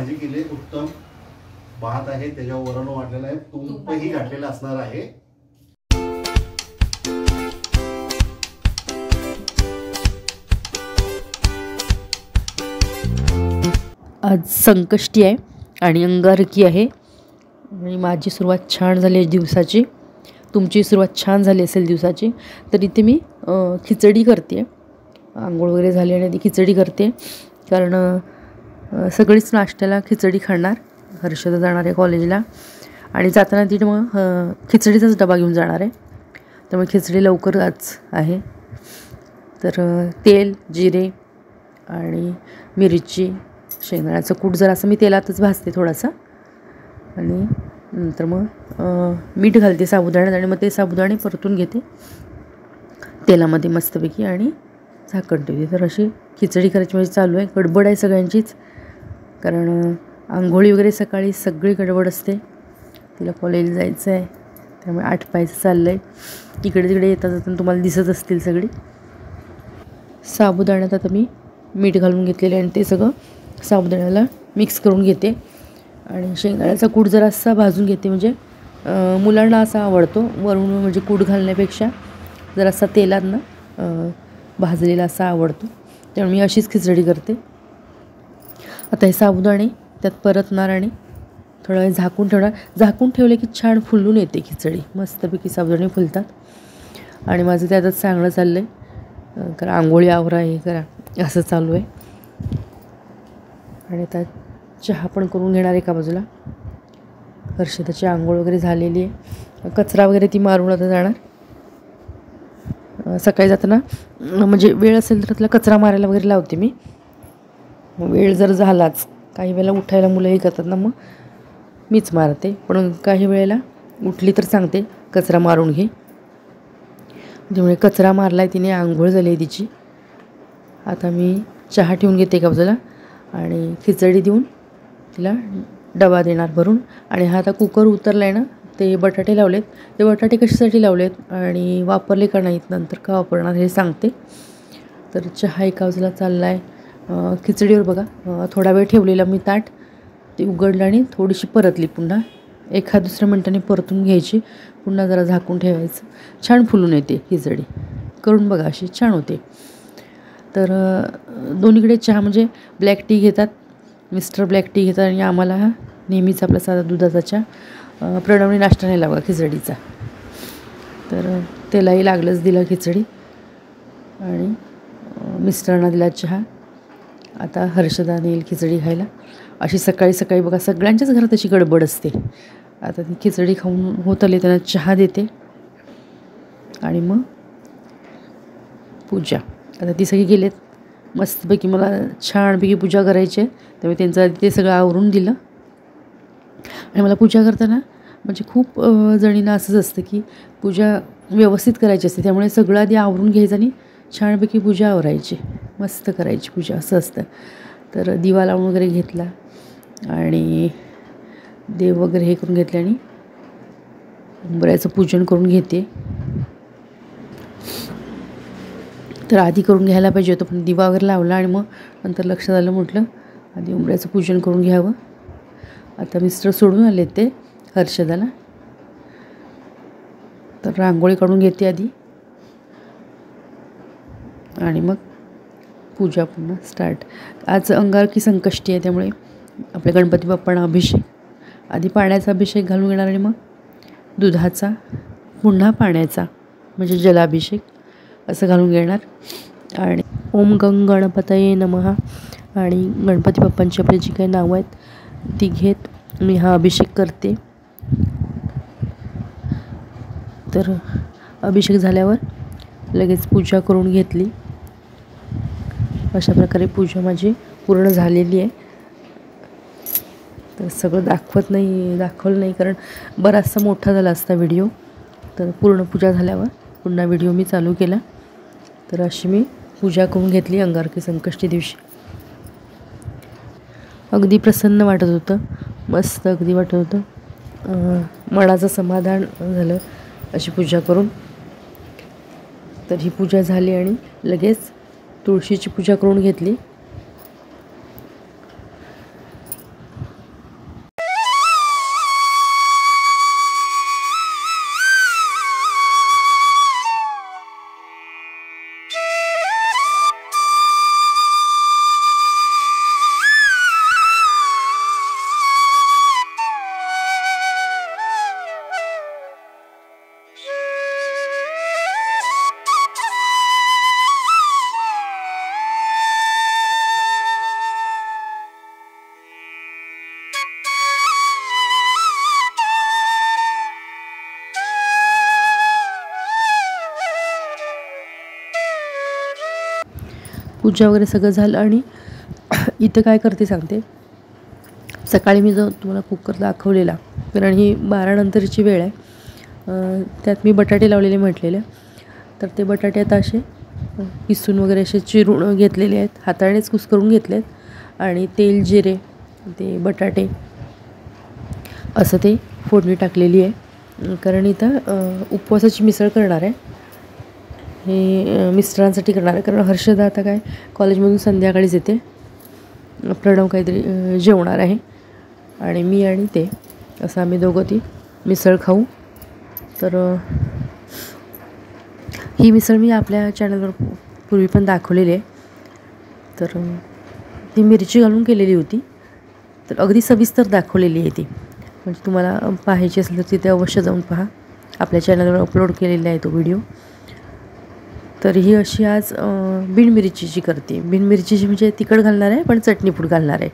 भाजी केली उत्तम, भात आहे त्याच्यावर वरण वाढलेलं आहे, तूपही घातलेलं असणार आहे. आज संकष्टी आहे आणि अंगारकी आहे आणि माझी सुरुवात छान झाली आहे दिवसाची. तुमची सुरुवात छान झाली असेल दिवसाची. तर इथे मी खिचडी करते. आंघोळ वगैरे झाली आणि ती खिचडी करते कारण सगळीच नाश्त्याला खिचडी खाणार. हर्षदा जाणार आहे कॉलेजला आणि जाताना तिथे मग खिचडीचाच डबा घेऊन जाणार आहे. त्यामुळे खिचडी लवकर आज आहे. तर तेल, जिरे आणि मिरची, शेंगदाण्याचं कूट जर असं मी तेलातच भाजते थोडासा आणि नंतर मग मीठ घालते साबुदाण्यात आणि मग ते साबुदाणे परतून घेते तेलामध्ये मस्तपैकी आणि झाकण ठेवते. तर अशी खिचडी करायची म्हणजे चालू आहे. गडबड आहे सगळ्यांचीच कारण आंघोळी वगैरे सकाळी सगळी गडबड असते. तिला कॉलेज जायचं आहे त्यामुळे आटपायचं चाललं आहे. इकडे तिकडे येता जाताना तुम्हाला दिसत असतील सगळी. साबुदाण्यात आता मी मीठ घालून घेतलेले आणि ते सगळं साबुदाण्याला मिक्स करून घेते आणि शेंगदाण्याचा कूट जरासा भाजून घेते. म्हणजे मुलांना असा आवडतो वरून, म्हणजे कूट घालण्यापेक्षा जरासा तेलातनं भाजलेला असा आवडतो. त्यामुळे मी अशीच खिचडी करते. आता हे साबुदाणे त्यात परतणार आणि थोडा वेळ झाकून ठेवणार. झाकून ठेवले की छान फुलून येते खिचडी, मस्तपैकी साबुदाणे फुलतात. आणि माझं त्यातच चांगलं चाललं आहे कारण आंघोळी आवरा हे करा असं चालू आहे. आणि आता चहा पण करून घेणार एका बाजूला. हर्षदाची आंघोळ वगैरे झालेली आहे. कचरा वगैरे ती मारून आता जाणार. सकाळी जाताना म्हणजे वेळ असेल तर तिला कचरा मारायला वगैरे लावते मी. वेळ जर झालाच, काही वेळेला उठायला मुलंही करतात ना, मग मीच मारते. पण काही वेळेला उठली तर सांगते कचरा मारून घे. त्यामुळे कचरा मारला आहे तिने, आंघोळ झाली आहे तिची. आता मी चहा ठेवून घेते एका बाजूला आणि खिचडी देऊन तिला डबा देणार भरून. आणि हा आता कुकर उतरला आहे ना, ते बटाटे लावलेत. ते बटाटे कशासाठी लावलेत आणि वापरले का नाहीत, नंतर का वापरणार हे सांगते. तर चहा एका बाजूला चालला आहे. खिचडीवर बघा थोडा वेळ ठेवलेला मी ताट, ते उघडलं आणि थोडीशी परतली. पुन्हा एखाद दुसऱ्या मिनटाने परतून घ्यायची, पुन्हा जरा झाकून ठेवायचं. छान फुलून येते खिचडी. करून बघा, अशी छान होते. तर दोन्हीकडे चहा म्हणजे ब्लॅक टी घेतात, मिस्टर ब्लॅक टी घेतात आणि आम्हाला हा नेहमीच आपला साधा दुधाचा चहा. प्रणवने नाश्ता नाही लावा खिचडीचा, तर त्यालाही लागलंच दिलं खिचडी आणि मिस्टरांना दिला चहा. आता हर्षदा नेईल खिचडी खायला. अशी सकाळी सकाळी बघा सगळ्यांच्याच घरात अशी गडबड असते. आता ती खिचडी खाऊन होत आली, त्यांना चहा देते आणि मग पूजा. आता ती सगळी गेलेत मस्तपैकी, मला छानपैकी पूजा करायची आहे. त्यामुळे त्यांचं आधी ते सगळं आवरून दिलं. आणि मला पूजा करताना म्हणजे खूप जणींना असंच असतं की पूजा व्यवस्थित करायची असते. त्यामुळे सगळं आधी आवरून घ्यायचं आणि छानपैकी पूजा आवरायची, मस्त करायची पूजा असं असतं. तर दिवा लावून वगैरे घेतला आणि देव वगैरे हे करून घेतले आणि उंबऱ्याचं पूजन करून घेते. तर आधी करून घ्यायला पाहिजे होतं, पण दिवा वगैरे लावला आणि मग नंतर लक्षात आलं, म्हटलं आधी उंबऱ्याचं पूजन करून घ्यावं. आता मिस्टर सोडून आले ते हर्षदाला. तर रांगोळी काढून घेते आधी आणि मग पूजा पुन्हा स्टार्ट. आज अंगारकी संकष्टी आहे त्यामुळे आपल्या गणपती बाप्पांना अभिषेक, आधी पाण्याचा अभिषेक घालून घेणार आणि मग दुधाचा, पुन्हा पाण्याचा म्हणजे जलाभिषेक असं घालून घेणार. आणि ओम गंग गणपतये नमः आणि गणपती बाप्पांची आपली जी काही नावं आहेत ती घेत मी हा अभिषेक करते. तर अभिषेक झाल्यावर लगेच पूजा करून घेतली. अशा प्रकारे पूजा माझी पूर्ण झालेली आहे. तर सगळं दाखवलं नाही कारण बराचसा मोठा झाला असता व्हिडिओ. तर पूर्ण पूजा झाल्यावर पुन्हा व्हिडिओ मी चालू केला. तर अशी मी पूजा करून घेतली अंगारकी संकष्टी दिवशी. अगदी प्रसन्न वाटत होतं, मस्त अगदी वाटत होतं. मनाचं समाधान झालं अशी पूजा करून. तर ही पूजा झाली आणि लगेच तुळशीची पूजा करून घेतली. पूजा वगैरे सगळं झालं. आणि इथं काय करते सांगते. सकाळी मी जो तुम्हाला कुकर दाखवलेला, कारण ही 12 नंतरची वेळ आहे, त्यात मी बटाटे लावलेले म्हटलेले. तर ते बटाटे आता असे किसून वगैरे असे चिरून घेतलेले आहेत, हातानेच कुस्करून घेतलेत. आणि तेल, जिरे, ते बटाटे असं ते फोडणी टाकलेली आहे. कारण इथं उपवासाची मिसळ करणार आहे. हे मिस्टरांसाठी करणार आहे, कारण हर्षदा आता काय कॉलेजमधून संध्याकाळीच येते. प्रणव काहीतरी जेवणार आहे आणि मी आणि ते असं आम्ही दोघं ती मिसळ खाऊ. तर ही मिसळ मी आपल्या चॅनलवर पूर्वी पण दाखवलेली आहे. तर ही मिरची घालून केलेली होती, तर अगदी सविस्तर दाखवलेली आहे ती. म्हणजे तुम्हाला पाहायची असेल तर तिथे अवश्य जाऊन पहा, आपल्या चॅनलवर अपलोड केलेला आहे तो व्हिडिओ. तर ही अशी आज बिनमिरचीची करते. बिनमिरचीची म्हणजे तिखट घालणार आहे पण चटणी पूड घालणार आहे.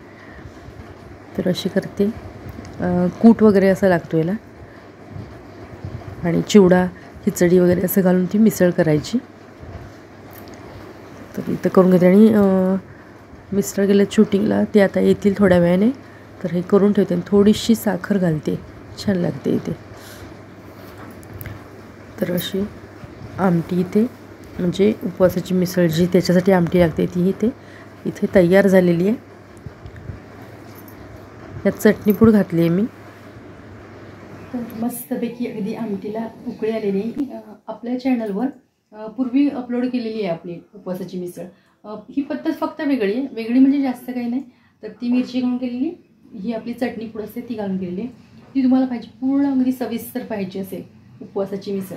तर अशी करते. कूट वगैरे असं लागतो याला, आणि चिवडा, खिचडी वगैरे असं घालून ती मिसळ करायची. तर इथं करून घेते. आणि मिस्टर गेले शूटिंगला, ते आता येतील थोड्या वेळाने. तर हे करून ठेवते आणि थोडीशी साखर घालते, छान लागते इथे. तर अशी आमटी इथे, म्हणजे उपवासाची मिसळ जी त्याच्यासाठी आमटी लागते ती इथे तयार झालेली आहे. यात चटणीपूड घातली आहे मी. मस्तपैकी अगदी आमटीला उकळी आलेली. आपल्या चॅनलवर पूर्वी अपलोड केलेली आहे आपली उपवासाची मिसळ. ही पद्धत फक्त वेगळी आहे. वेगळी म्हणजे जास्त काही नाही. तर ती मिरची घालून केलेली, ही आपली चटणीपूड असते ती घालून केलेली आहे. ती तुम्हाला पाहिजे पूर्ण अगदी सविस्तर पाहिजे असेल उपवासाची मिसळ,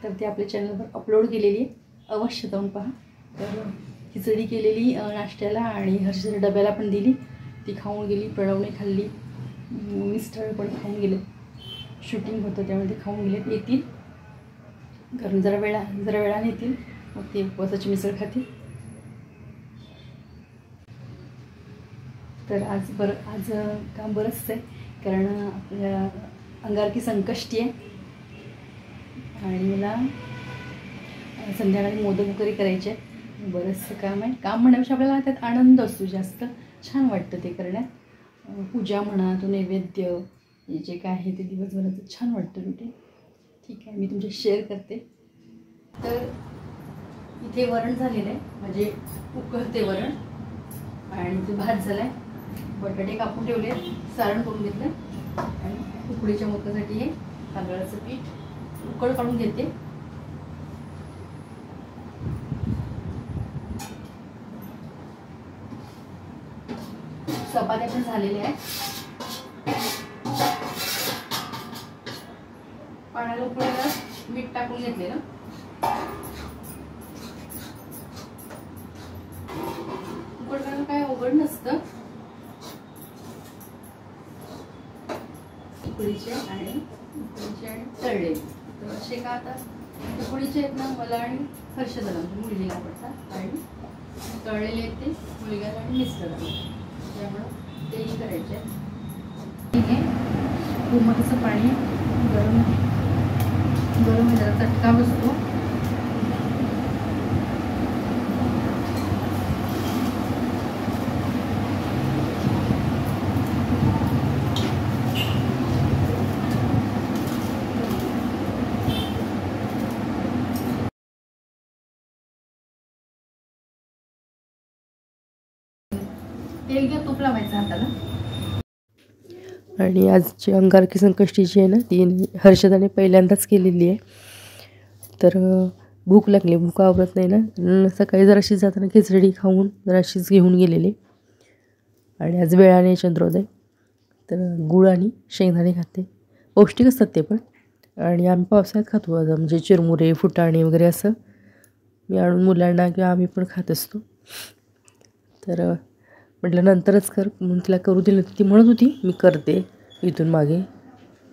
तर ती आपल्या चॅनलवर अपलोड केलेली आहे, अवश्य जाऊन पहा. तर खिचडी केलेली नाश्त्याला, आणि हर्षच्या डब्याला पण दिली, ती खाऊन गेली. प्रणवने खाल्ली, मिस्टर पण खाऊन गेले. शूटिंग होतं त्यामुळे ते खाऊन गेले. येतील कारण जरा वेळाने येतील, मग ते उपवासाची मिसळ खातील. तर आज काम बरंच आहे, कारण आपल्या अंगारकी संकष्टी आहे आणि मला संध्याकाळी मोदक वगैरे करायचे आहेत. बरंचसं काम आहे. काम म्हणण्यापेक्षा आपल्याला त्यात आनंद असतो, जास्त छान वाटतं ते करण्यात. पूजा म्हणा, तो नैवेद्य, हे जे काय आहे ते दिवसभराचं छान वाटतं रुटीन. ठीक आहे, मी तुमच्याशी शेअर करते. तर इथे वरण झालेलं आहे, म्हणजे उकळते वरण, आणि ते भात झाला आहे. बटाटे कापून ठेवले, सारण करून घेतलं, आणि उकडीच्या मोदकासाठी हे तांदळाचं पीठ उकळ काढून घेते. चपात्या पण झालेल्या आहेत. पाण्याला उकळायला मीठ टाकून घेतलेलं. उकडताना काय अवघड नसतं. उकडीचे आणि तळले. तर असे का आता उकडीचे आहेत ना, मला आणि हर्षदाला मुलगीला आवडतात, आणि तळलेले आहेत ते मुलग्याला आणि मिस्टरला, त्यामुळं तेही करायचे. ठीक आहे, कोमटचं पाणी गरम जरा चटका बसतो. तेल घ्या, तूप लावायचं हाताला. आणि आजची अंगारकी संकष्टीची आहे ना, ती हर्षदाने पहिल्यांदाच केलेली आहे. तर भूक लागली, भूक आवरत नाही ना. सकाळी जराशी जाताना खिचडी खाऊन जराशीच घेऊन गेलेली, आणि आज वेळाने चंद्रोदय. तर गूळ आणि शेंगदाणे खाते, पौष्टिक असतात ते पण. आणि आम्ही पावसाळ्यात खातो, आज म्हणजे चिरमुरे, फुटाणे वगैरे असं मी आणून मुलांना किंवा आम्ही पण खात असतो. तर म्हटलं नंतरच कर, म्हणून तिला करू दिलं. ती म्हणत होती मी करते इथून मागे,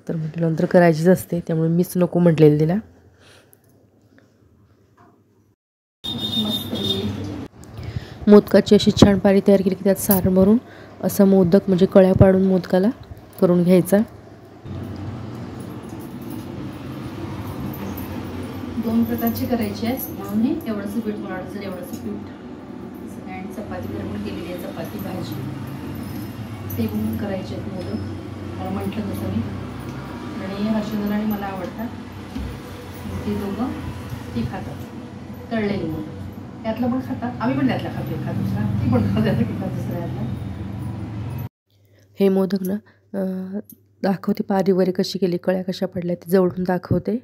तर म्हटलं नंतर करायचीच असते, त्यामुळे मीच नको म्हटलेलं तिला. मोदकाची अशी छान पारी तयार केली की त्यात सारण भरून असं मोदक, म्हणजे कळ्या पाडून मोदकाला करून घ्यायचा. 2 प्रकारचे करायचे आहेत, म्हणून हे एवढंसं पीठ, मला एवढंसं पीठ चपाती गरम केलेली आहे, चपाती भाजी ते पण करायचे आहेत मोदक. मला म्हटलं तसं मी, आणि हर्षदला आणि मला आवडतात. ते दोघं ती खातात तळलेली मोदक. त्यातलं पण खातात, आम्ही पण त्यातला खातो एखाद दुसरा, ती पण खातात एखाद दुसरा यातला. हे मोदक ना दाखवते पारी वगैरे कशी केली, कळ्या कशा पडल्या ते जवळून दाखवते.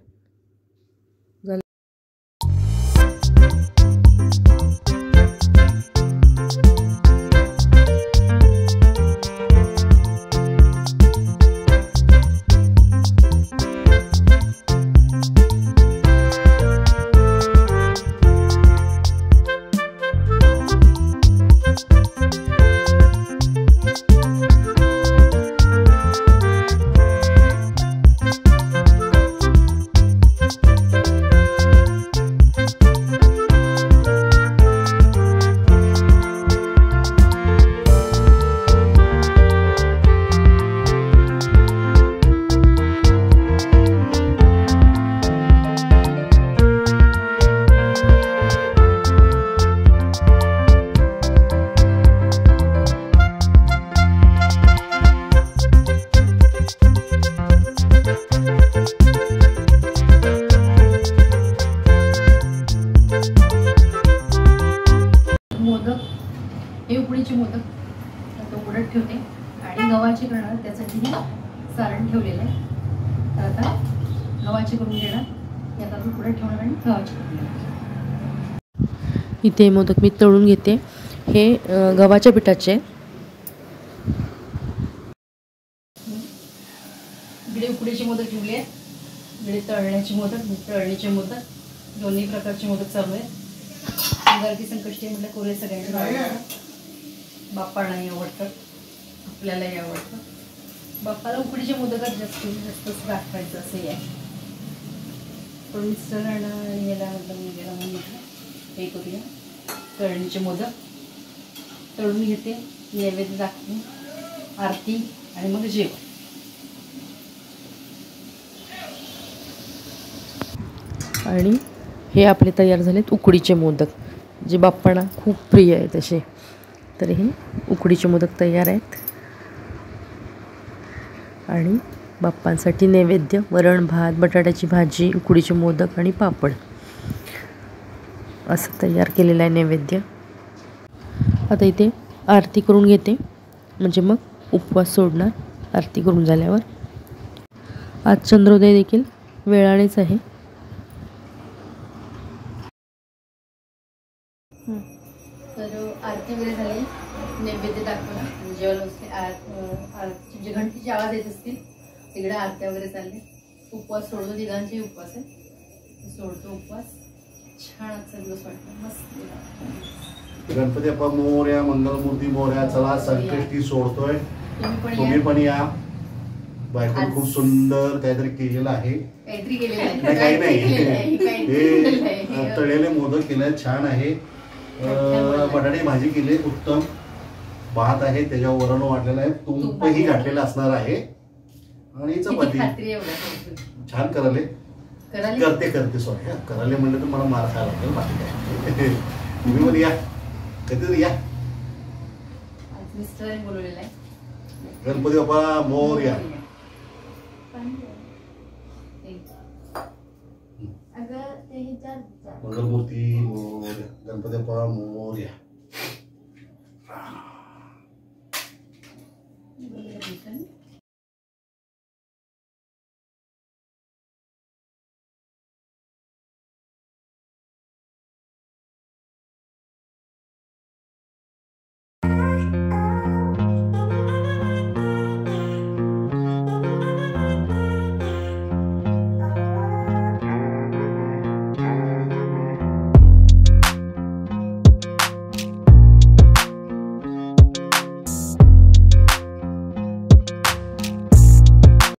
मोदक हे उकडीचे मोदक आता उकडत ठेवते आणि गव्हाचे करणार, त्यासाठी मी सारण ठेवलेलं आहे. तर आता गव्हाचे करून घेणार, यात आपण उकडत ठेवणार आणि गव्हाचे करून घेणार. इथे मोदक मी तळून घेते. हे गव्हाच्या पिठाचे. इकडे उकडीचे मोदक ठेवले आहेत, इकडे तळण्याचे मोदक, तळणीचे मोदक, दोन्ही प्रकारचे मोदक चालू आहेत. गर्दी संकष्टी म्हटलं कोरे सगळ्यांना आवडतात. बाप्पालाही आवडतात, आपल्यालाही आवडतं. बाप्पाला उकडीच्या मोदकात जास्त दाखवायचं असंही आहे. पण मिस्टरांना आणि याला म्हटलं मुलग्याला म्हटलं हे करूया तळणीचे मोदक. तळून घेते, नैवेद्य दाखवून आरती आणि मग जेवण. आणि हे आपले तयार झालेत उकडीचे मोदक, जे बाप्पांना खूप प्रिय आहे तसे. तर हे उकडीचे मोदक तयार आहेत. आणि बाप्पांसाठी नैवेद्य वरण भात, बटाट्याची भाजी, उकडीचे मोदक आणि पापड असं तयार केलेलं आहे नैवेद्य. आता इथे आरती करून घेते, म्हणजे मग उपवास सोडणार आरती करून झाल्यावर. आज चंद्रोदय देखील वेळानेच आहे. तर आरती वगैरे झाली, नैवेद्य दाखवला, जेवण असते. आरतीचे जे घंटीचे आवाज येत असतील तिकडे आरत्या वगैरे चालले. उपवास सोडतो, तिघांचे उपवास आहे, सोडतो उपवास. छान आजचा दिवस वाटला, मस्त. गणपती बाप्पा मोरया, मंगलमूर्ती मोरया. चला संकष्टी सोडतोय, तुम्ही पण या. बायकोने खूप सुंदर काहीतरी केलेलं आहे. काहीतरी केलेलं आहे, काही नाही, हे तळलेले मोदक केले, छान आहे. बटाटे भाजी केली उत्तम, भात आहे, त्याच्यावर वरण वाटलेलं आहे, तूपही घातलेलं असणार आहे, आणि चपाती. छान करले करते सॉरी कराले म्हणलं तर मला मार खायला लागेल, बाकी काय. तुम्ही पण या, कधीतरी या. गणपती बाप्पा मोरया. मंगलमूर्ती मोरया, गणपती बाप्पा मोरया.